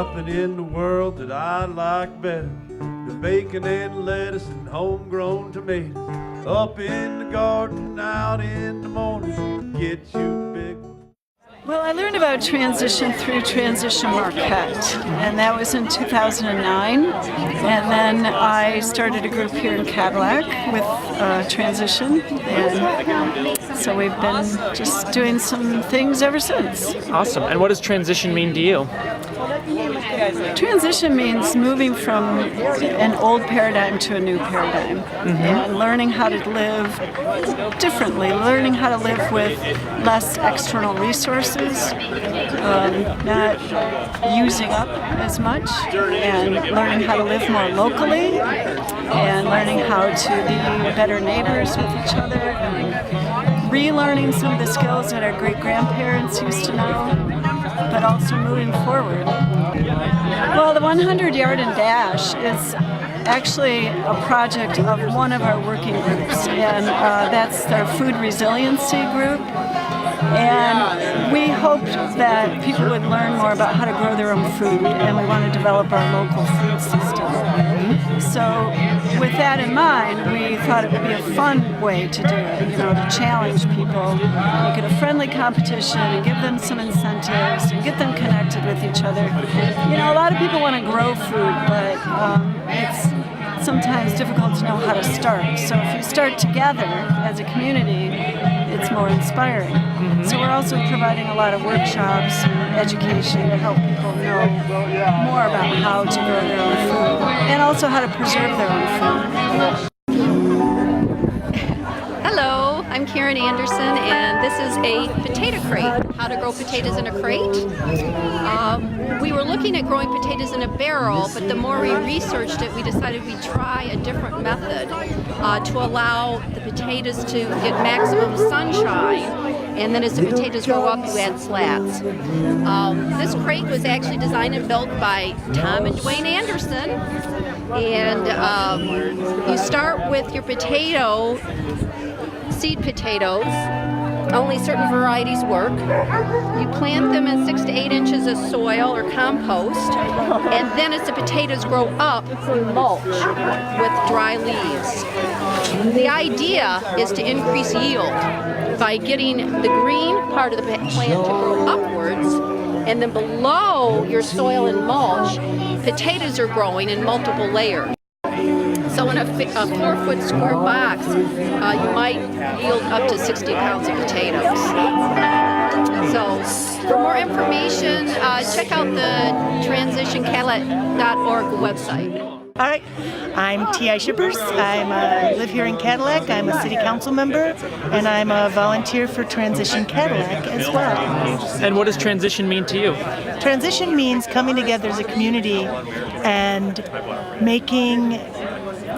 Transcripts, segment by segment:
nothing in the world that I like better than bacon and lettuce and homegrown tomatoes. Up in the garden, out in the morning, get you big. Well, I learned about transition through Transition Marquette, and that was in 2009. And then I started a group here in Cadillac with Transition, and so we've been just doing some things ever since. Awesome. And what does transition mean to you? Transition means moving from an old paradigm to a new paradigm, and learning how to live differently, learning how to live with less external resources, not using up as much, and learning how to live more locally, and learning how to be better neighbors with each other, and relearning some of the skills that our great-grandparents used to know, but also moving forward. Well, the 100 YARDen Dash is actually a project of one of our working groups, and that's our food resiliency group. And we hoped that people would learn more about how to grow their own food, and we want to develop our local food system. So with that in mind, we thought it would be a fun way to do it, to challenge people, make it a friendly competition and give them some incentives and get them connected with each other. A lot of people want to grow food, but it's sometimes difficult to know how to start. So if you start together as a community, it's more inspiring. So we're also providing a lot of workshops and education to help people know more about how to grow their own food and also how to preserve their own food. Hello, I'm Karen Anderson, and this is a potato crate, how to grow potatoes in a crate. We were looking at growing potatoes in a barrel, but the more we researched it, we decided we'd try a different method to allow the potatoes to get maximum sunshine, and then as the potatoes grow up, you add slats. This crate was actually designed and built by Tom and Dwayne Anderson, and you start with your seed potatoes. Only certain varieties work. You plant them in 6 to 8 inches of soil or compost, and then as the potatoes grow up, you mulch with dry leaves. The idea is to increase yield by getting the green part of the plant to grow upwards, and then below your soil and mulch, potatoes are growing in multiple layers. So in a 4-foot square box, you might yield up to 60 pounds of potatoes. So for more information, check out the transitioncadillac.org website. All right, I'm T.I. Shippers. I live here in Cadillac. I'm a city council member, and I'm a volunteer for Transition Cadillac as well. And what does transition mean to you? Transition means coming together as a community and making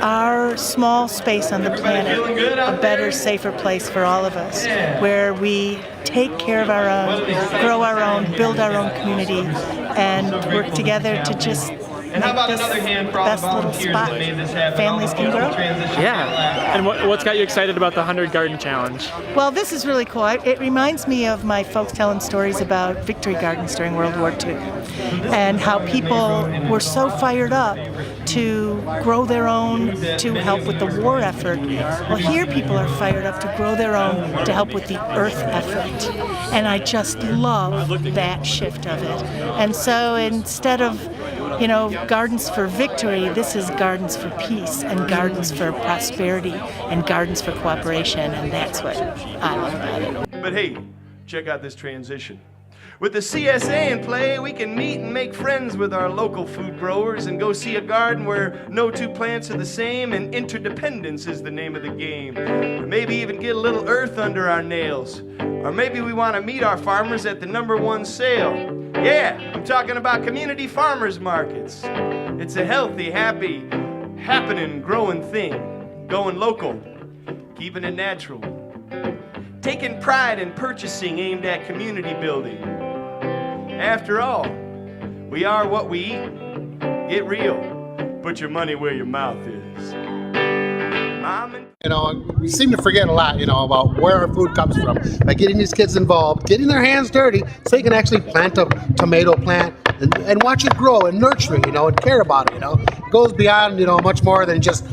our small space on the planet a better, safer place for all of us, where we take care of our own, grow our own, build our own community, and work together to just make this the best little spot families can grow. Yeah. And what's got you excited about the 100 Garden Challenge? Well, this is really cool. It reminds me of my folks telling stories about victory gardens during World War II and how people were so fired up to grow their own to help with the war effort. Well, here people are fired up to grow their own to help with the earth effort. And I just love that shift of it. And so instead of gardens for victory, this is gardens for peace and gardens for prosperity and gardens for cooperation, and that's what I love about it. But hey, check out this transition. With the CSA in play, we can meet and make friends with our local food growers and go see a garden where no two plants are the same and interdependence is the name of the game. Or maybe even get a little earth under our nails. Or maybe we want to meet our farmers at the #1 sale. Yeah, I'm talking about community farmers markets. It's a healthy, happy, happening, growing thing. Going local, keeping it natural. Taking pride in purchasing aimed at community building. After all, we are what we eat. Get real. Put your money where your mouth is. Mom and we seem to forget a lot, about where our food comes from. By getting these kids involved, getting their hands dirty, so they can actually plant a tomato plant and watch it grow and nurture it, and care about it. It goes beyond, much more than just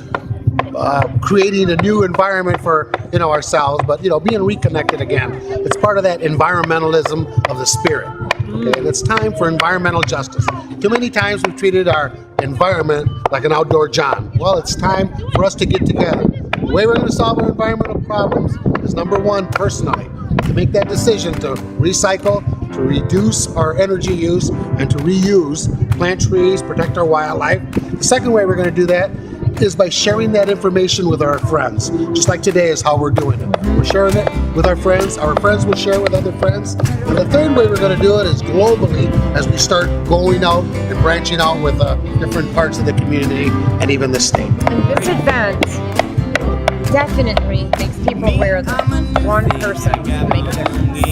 creating a new environment for ourselves, but being reconnected again. It's part of that environmentalism of the spirit. Okay, and it's time for environmental justice. Too many times we've treated our environment like an outdoor John. Well, it's time for us to get together. The way we're going to solve our environmental problems is, number one, personally, to make that decision to recycle, to reduce our energy use, and to reuse, plant trees, protect our wildlife. The second way we're going to do that is by sharing that information with our friends, just like today is how we're doing it. We're sharing it with our friends will share it with other friends. And the third way we're going to do it is globally, as we start going out and branching out with different parts of the community and even the state. And this event definitely makes people aware that one person can make a difference.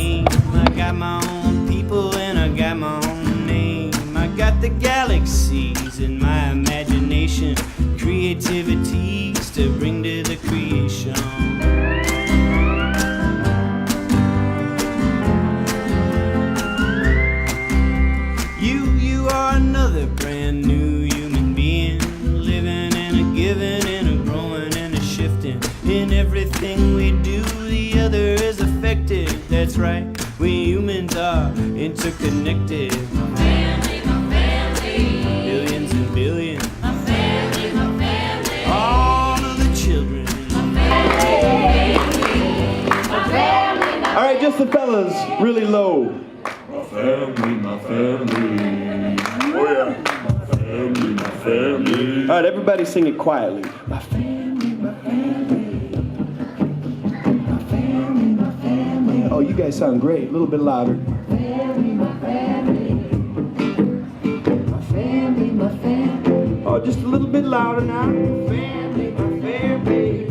I got my own people and I got my own name. I got the galaxies in my imagination, creativities to bring to the creation. You are another brand new human being, living and a giving and a growing and a shifting. In everything we do, the other is affected. That's right, we humans are interconnected. My family, billions and billions. My family, all of the children. All right, just the fellas, really low. My family. Oh yeah. My family. All right, everybody sing it quietly. My family, my family. My family, my family. Oh, you guys sound great. A little bit louder. My family, my family. My family, my family. Oh, just a little bit louder now. My family, my family.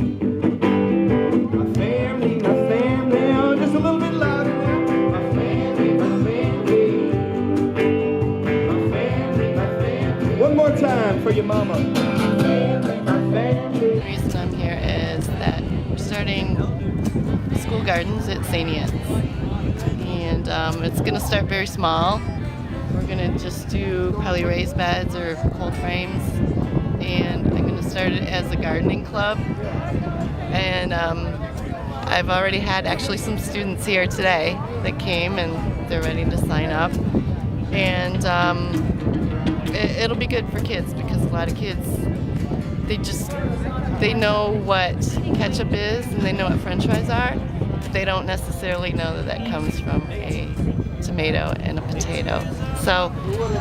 My family, my family. Oh, just a little bit louder now. My family, my family. My family, my family. One more time for your mama. My family, my family. The reason I'm here is that we're starting school gardens at St. Anne's. And it's going to start very small. We're going to just do probably raised beds or cold frames. And I'm going to start it as a gardening club. And I've already had actually some students here today that came and they're ready to sign up. And it'll be good for kids because a lot of kids, they know what ketchup is and they know what french fries are. But they don't necessarily know that comes from a tomato and a potato. So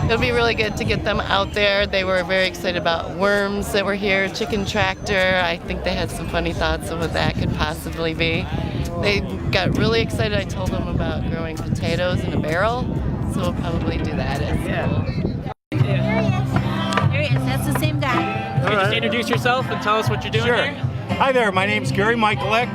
it'll be really good to get them out there. They were very excited about worms that were here, chicken tractor. I think they had some funny thoughts of what that could possibly be. They got really excited. I told them about growing potatoes in a barrel, so we'll probably do that at school. There he is. That's the same guy. Can you just introduce yourself and tell us what you're doing Sure. here? Hi there, my name's Gary Michaelek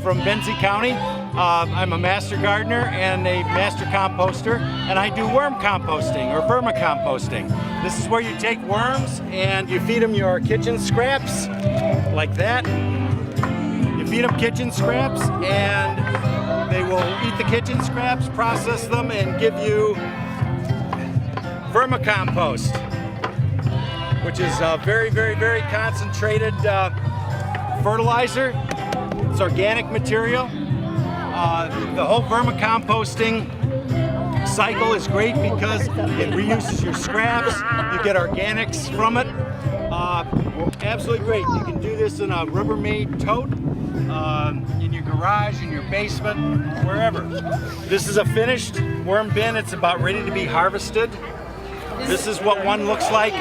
from Benzie County. I'm a master gardener and a master composter, and I do worm composting or vermicomposting. This is where you take worms and you feed them your kitchen scraps, like that. You feed them kitchen scraps and they will eat the kitchen scraps, process them, and give you vermicompost, which is a very, very, very concentrated fertilizer. It's organic material. The whole vermicomposting cycle is great because it reuses your scraps. You get organics from it. Absolutely great. You can do this in a Rubbermaid tote, in your garage, in your basement, wherever. This is a finished worm bin. It's about ready to be harvested. This is what one looks like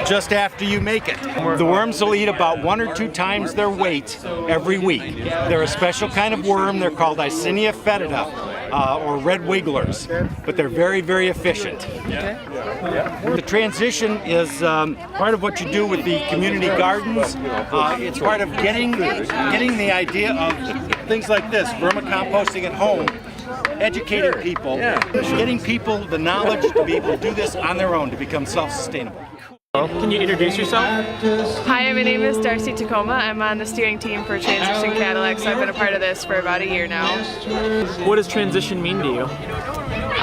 just after you make it. The worms will eat about 1 or 2 times their weight every week. They're a special kind of worm. They're called Icenia fetida, or red wigglers, but they're very, very efficient. The transition is part of what you do with the community gardens. It's part of getting the idea of things like this, vermicomposting at home, educating people, getting people the knowledge to be able to do this on their own to become self-sustainable. Can you introduce yourself? Hi, my name is Darcy Tacoma. I'm on the steering team for Transition Cadillac, so I've been a part of this for about a year now. What does transition mean to you?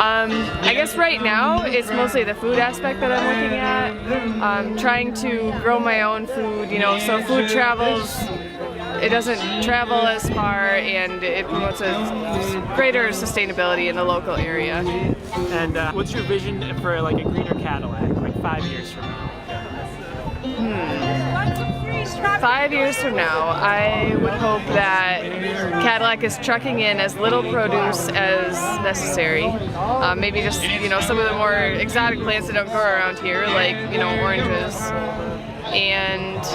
I guess right now it's mostly the food aspect that I'm looking at. Trying to grow my own food, you know, so food travels, it doesn't travel as far, and it promotes a greater sustainability in the local area. And what's your vision for like a greener Cadillac, like 5 years from now? 5 years from now, I would hope that Cadillac is trucking in as little produce as necessary. Maybe just, you know, some of the more exotic plants that don't grow around here, like, you know, oranges. And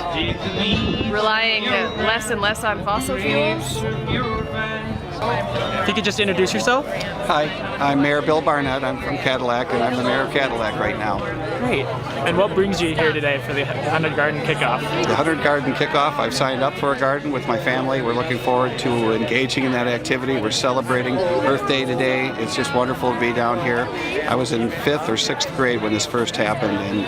relying less and less on fossil fuels. If you could just introduce yourself. Hi, I'm Mayor Bill Barnett. I'm from Cadillac, and I'm the mayor of Cadillac right now. Great. And what brings you here today for the 100 Garden Kickoff? The 100 Garden Kickoff, I've signed up for a garden with my family. We're looking forward to engaging in that activity. We're celebrating Earth Day today. It's just wonderful to be down here. I was in 5th or 6th grade when this first happened, and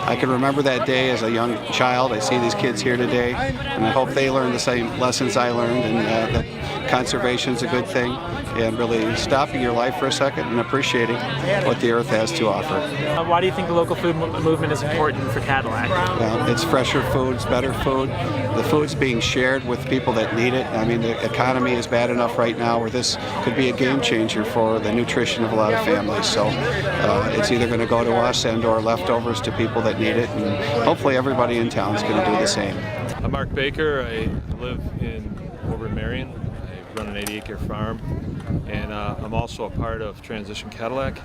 I can remember that day as a young child. I see these kids here today, and I hope they learn the same lessons I learned, and that conservation is a good thing, and really stopping your life for a second and appreciating what the earth has to offer. Why do you think the local food movement is important for Cadillac? Well, it's fresher foods, better food. The food's being shared with people that need it. I mean, the economy is bad enough right now where this could be a game changer for the nutrition of a lot of families. So it's either going to go to us and or leftovers to people that need it, and hopefully everybody in town is going to do the same. I'm Mark Baker. I live over in Marion. I run an 80-acre farm, and I'm also a part of Transition Cadillac.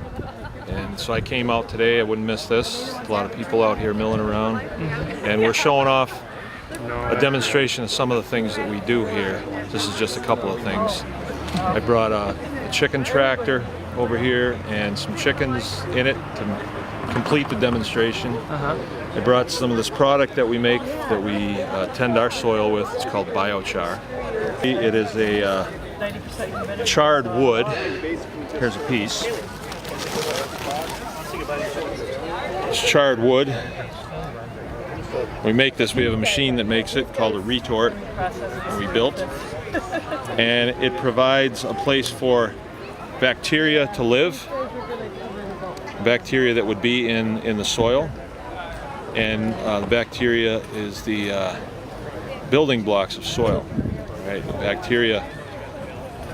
And so I came out today. I wouldn't miss this. A lot of people out here milling around, and we're showing off a demonstration of some of the things that we do here. This is just a couple of things. I brought a chicken tractor over here and some chickens in it to complete the demonstration. I brought some of this product that we make that we tend our soil with. It's called biochar. It is a charred wood. Here's a piece. It's charred wood. We make this, we have a machine that makes it called a retort we built. And it provides a place for bacteria to live, bacteria that would be in the soil. And the bacteria is the building blocks of soil. Right? The bacteria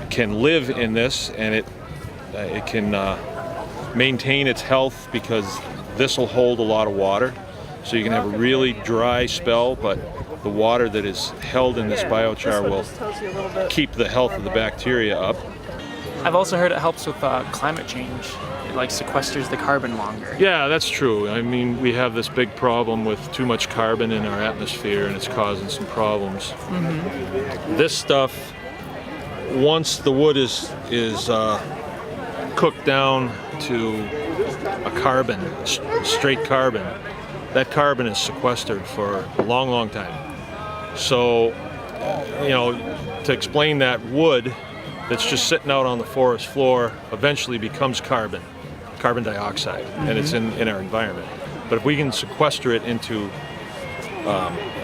can live in this, and it can maintain its health because this will hold a lot of water. So you can have a really dry spell, but the water that is held in this biochar will keep the health of the bacteria up. I've also heard it helps with climate change. It like sequesters the carbon longer. Yeah, that's true. I mean, we have this big problem with too much carbon in our atmosphere, and it's causing some problems. This stuff, once the wood is cooked down to a carbon, straight carbon, that carbon is sequestered for a long, long time. So, you know, to explain that, wood that's just sitting out on the forest floor eventually becomes carbon dioxide, and it's in our environment. But if we can sequester it into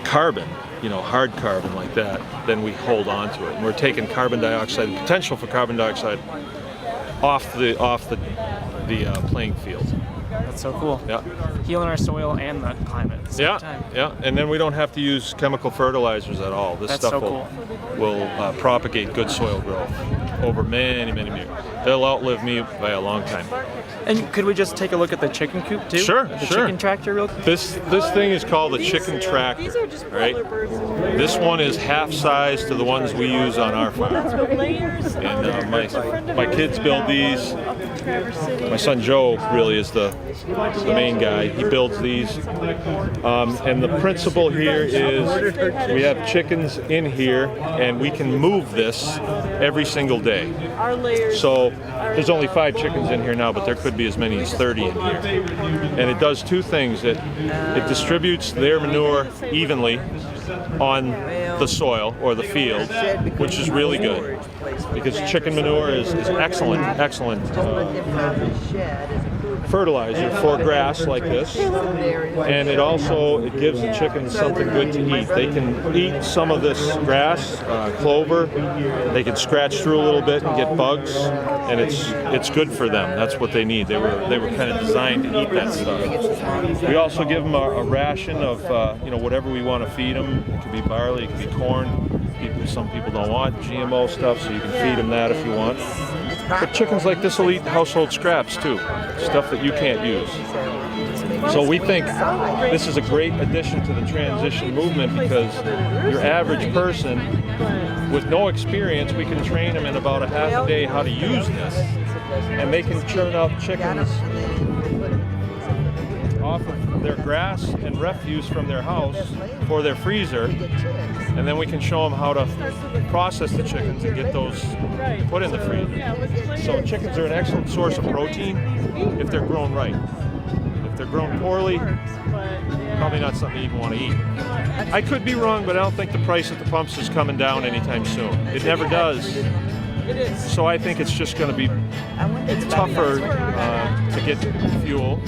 carbon, you know, hard carbon like that, then we hold on to it. And we're taking carbon dioxide, the potential for carbon dioxide off the playing field. That's so cool. Yeah. Healing our soil and the climate at the same time. Yeah, and then we don't have to use chemical fertilizers at all. This That's stuff so will propagate good soil growth over many, many years. They'll outlive me by a long time. And could we just take a look at the chicken coop too? Sure, the sure. Chicken tractor real quick? This thing is called the chicken tractor, right? This one is half size to the ones we use on our farm. And my kids build these. My son Joe really is the main guy. He builds these. And the principle here is we have chickens in here, and we can move this every single day. So there's only 5 chickens in here now, but there could be as many as 30 in here. And it does 2 things. It distributes their manure evenly on the soil or the field, which is really good because chicken manure is excellent fertilizer for grass like this, and it gives the chickens something good to eat. They can eat some of this grass, clover. They can scratch through a little bit and get bugs, and it's good for them. That's what they need. They were kind of designed to eat that stuff. We also give them a ration of whatever we want to feed them. It could be barley, it could be corn. Some people don't want GMO stuff, so you can feed them that if you want. But chickens like this will eat household scraps too, stuff that you can't use. So we think this is a great addition to the transition movement, because your average person with no experience, we can train them in about a half a day how to use this, and they can churn out chickens off of their grass and refuse from their house for their freezer, and then we can show them how to process the chickens and get those put in the freezer. So chickens are an excellent source of protein if they're grown right. If they're grown poorly, probably not something you even want to eat. I could be wrong, but I don't think the price at the pumps is coming down anytime soon. It never does. So I think it's just going to be tougher to get fuel.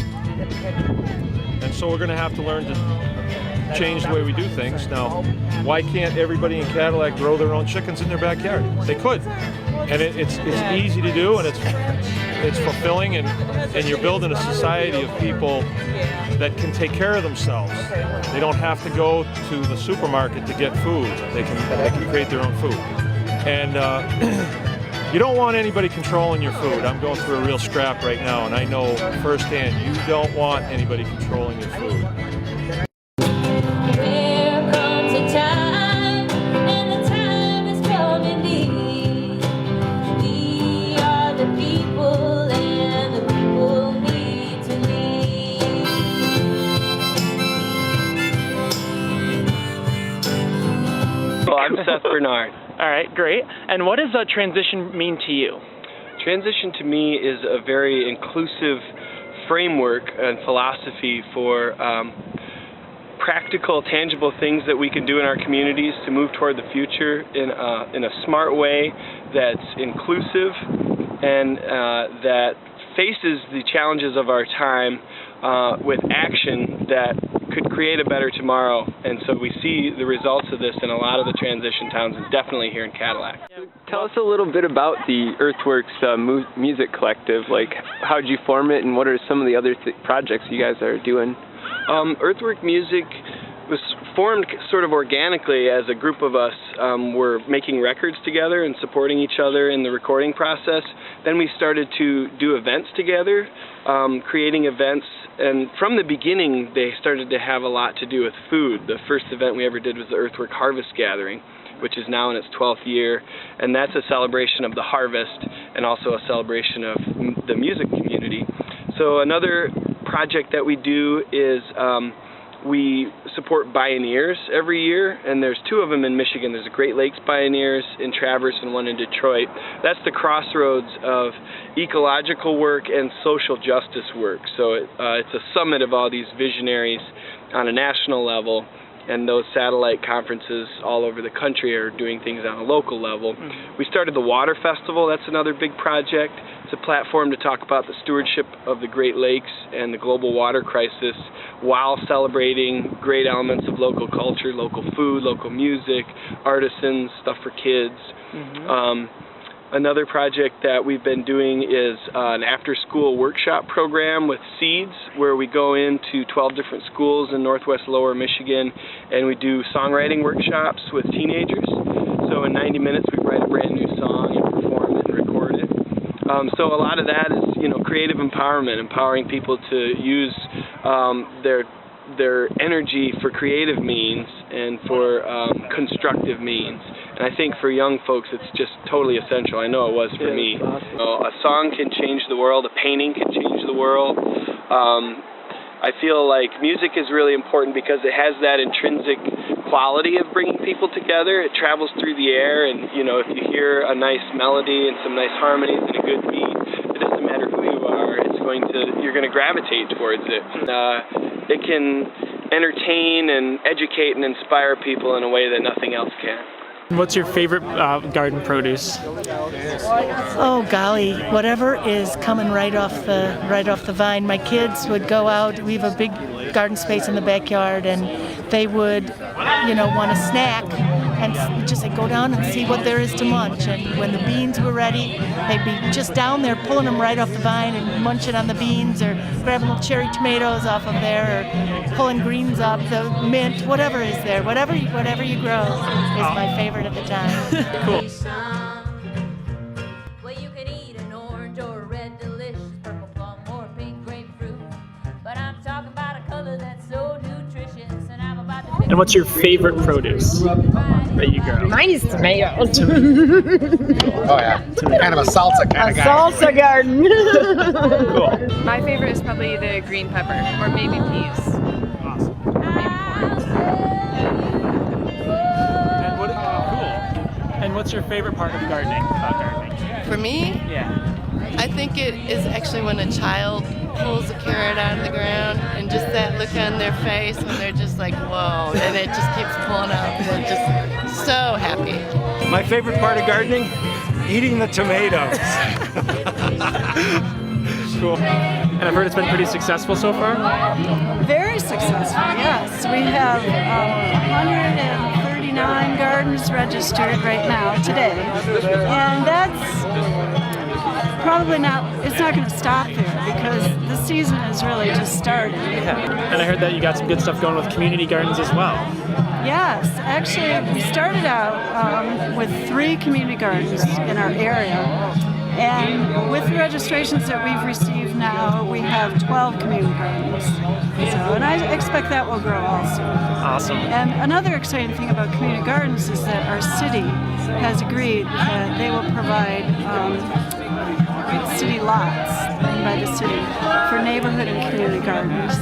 And so we're going to have to learn to change the way we do things. Now, why can't everybody in Cadillac grow their own chickens in their backyard? They could. And it's easy to do, and it's fulfilling, and you're building a society of people that can take care of themselves. They don't have to go to the supermarket to get food. They can create their own food. And you don't want anybody controlling your food. I'm going through a real scrap right now, and I know firsthand you don't want anybody controlling your food. There comes a time, and the time is coming near. We are the people, and the people need to lead. Well, I'm Seth Bernard. All right, great. And what does transition mean to you? Transition to me is a very inclusive framework and philosophy for practical, tangible things that we can do in our communities to move toward the future in a smart way that's inclusive and that faces the challenges of our time with action that could create a better tomorrow. And so we see the results of this in a lot of the transition towns, and definitely here in Cadillac. Tell us a little bit about the Earthworks Music Collective. Like, how did you form it, and what are some of the other projects you guys are doing? Earthwork Music was formed sort of organically as a group of us were making records together and supporting each other in the recording process. Then we started to do events together, creating events, and from the beginning they started to have a lot to do with food. The first event we ever did was the Earthwork Harvest Gathering, which is now in its 12th year, and that's a celebration of the harvest and also a celebration of the music community. So another project that we do is we support Bioneers every year, and there's two of them in Michigan. There's a Great Lakes Bioneers in Traverse and one in Detroit. That's the crossroads of ecological work and social justice work. So it's a summit of all these visionaries on a national level, and those satellite conferences all over the country are doing things on a local level. We started the Water Festival. That's another big project. It's a platform to talk about the stewardship of the Great Lakes and the global water crisis while celebrating great elements of local culture, local food, local music, artisans, stuff for kids. Another project that we've been doing is an after-school workshop program with Seeds, where we go into 12 different schools in Northwest Lower Michigan, and we do songwriting workshops with teenagers. So in 90 minutes we write a brand new song and perform it and record it. So a lot of that is, creative empowerment, empowering people to use their energy for creative means and for constructive means. And I think for young folks it's just totally essential. I know it was for me. A song can change the world, a painting can change the world. I feel like music is really important because it has that intrinsic quality of bringing people together. It travels through the air, and if you hear a nice melody and some nice harmonies and a good beat, it doesn't matter who you are, you're going to gravitate towards it. It can entertain and educate and inspire people in a way that nothing else can. What's your favorite garden produce? Oh golly, whatever is coming right off the vine. My kids would go out. We have a big garden space in the backyard, and they would, want a snack, and just go down and see what there is to munch. And when the beans were ready, they'd be just down there pulling them right off the vine and munching on the beans, or grabbing little cherry tomatoes off of there, or pulling greens up, the mint, whatever is there, whatever you grow is my favorite at the time. Cool. Well, you could eat an orange or a red delicious purple plum or pink grapefruit, but I'm talking about a color that's so nutritious, and I'm about to pick. And what's your favorite produce that you grow? Mine is tomatoes. Oh yeah, kind of a salsa kind of guy. Salsa garden. Cool. My favorite is probably the green pepper, or maybe peas. Awesome. And what's your favorite part of gardening, about gardening? For me, Yeah. I think it is actually when a child pulls a carrot out of the ground and just that look on their face when they're just like, whoa, and it just keeps pulling out and they're just so happy. My favorite part of gardening? Eating the tomatoes. Cool. And I've heard it's been pretty successful so far? Very successful, yes. We have 139 gardens registered right now, today. And that's probably it's not going to stop there, because the season has really just started. Yeah. And I heard that you got some good stuff going with community gardens as well. Yes, actually we started out with 3 community gardens in our area. And with the registrations that we've received now, we have 12 community gardens. And I expect that will grow also. Awesome. And another exciting thing about community gardens is that our city has agreed that they will provide city lots owned by the city for neighborhood and community gardens.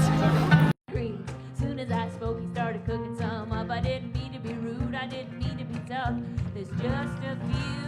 Soon as I spoke, he started cooking some up. I didn't mean to be rude, I didn't mean to be tough. There's just a few